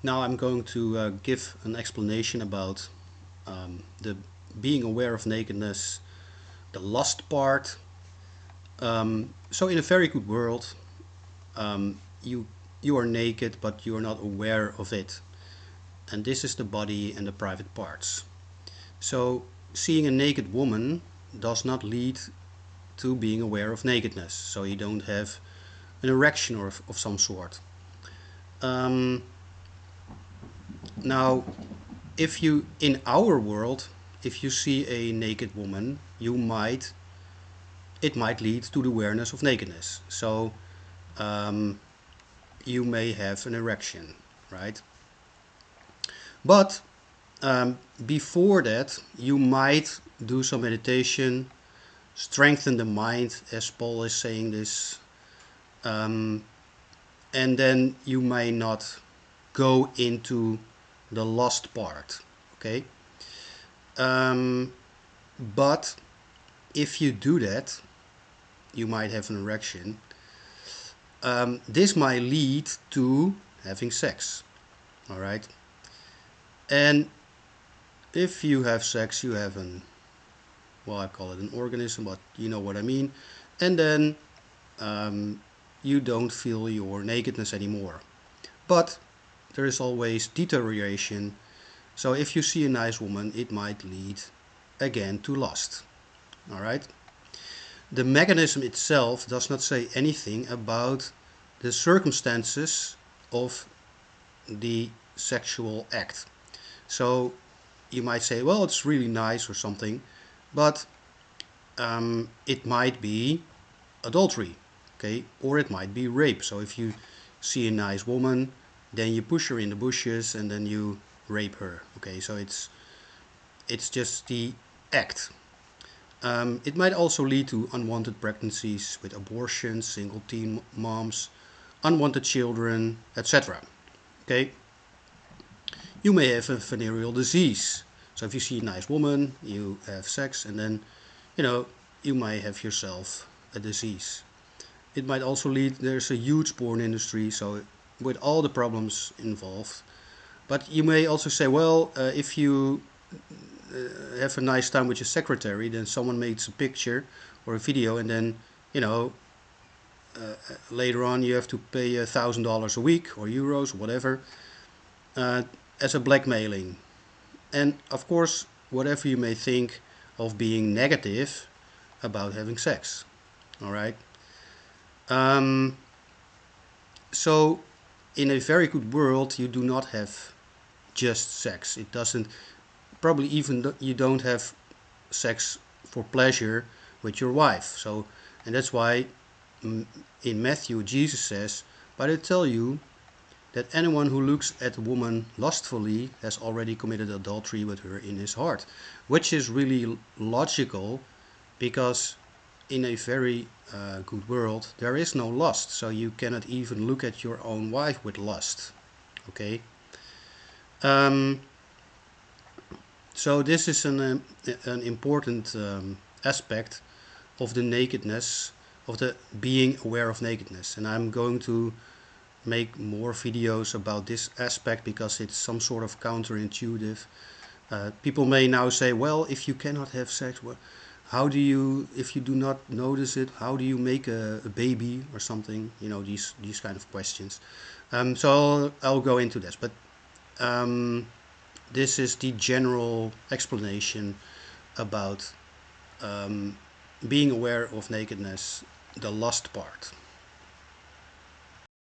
Now I'm going to give an explanation about the being aware of nakedness, the lust part. So in a very good world, you are naked, but you are not aware of it, and this is the body and the private parts. So seeing a naked woman does not lead to being aware of nakedness. So you don't have an erection or of some sort. Um, Now, if you in our world, if you see a naked woman, it might lead to the awareness of nakedness. So um, you may have an erection, right? But before that, you might do some meditation, strengthen the mind, as Paul is saying this, um, and then you may not go into the lust part, okay? Um, but if you do that, you might have an erection. This might lead to having sex, all right? And if you have sex, you have well, I call it an organism, but you know what I mean. And then you don't feel your nakedness anymore. But there is always deterioration. So if you see a nice woman, it might lead again to lust, all right? The mechanism itself does not say anything about the circumstances of the sexual act. So you might say, well, it's really nice or something, but it might be adultery, okay, or it might be rape. So if you see a nice woman, then you push her in the bushes and then you rape her, okay. So it's just the act. It might also lead to unwanted pregnancies with abortions, single teen moms, unwanted children, etc. Okay, you may have a venereal disease. So if you see a nice woman, you have sex, and then, you know, you might have yourself a disease. It might also lead, there's a huge porn industry, so with all the problems involved. But you may also say, well, if you have a nice time with your secretary, then someone makes a picture or a video, and then, you know, later on you have to pay $1,000 a week or euros, whatever, uh, as a blackmailing. And of course, whatever you may think of being negative about having sex, all right. Um, so, in a very good world, you do not have just sex. It doesn't, probably even you don't have sex for pleasure with your wife. So, and that's why in Matthew Jesus says, "But I tell you that anyone who looks at a woman lustfully has already committed adultery with her in his heart," which is really logical because in a very good world there is no lust, so you cannot even look at your own wife with lust. Okay. Um, so this is an important aspect of the nakedness, of the being aware of nakedness, and I'm going to make more videos about this aspect because it's some sort of counterintuitive. People may now say, well, if you cannot have sex, well, how do you, if you do not notice it, how do you make a baby or something? You know, these kind of questions. So I'll go into this, but um, this is the general explanation about being aware of nakedness, the lust part.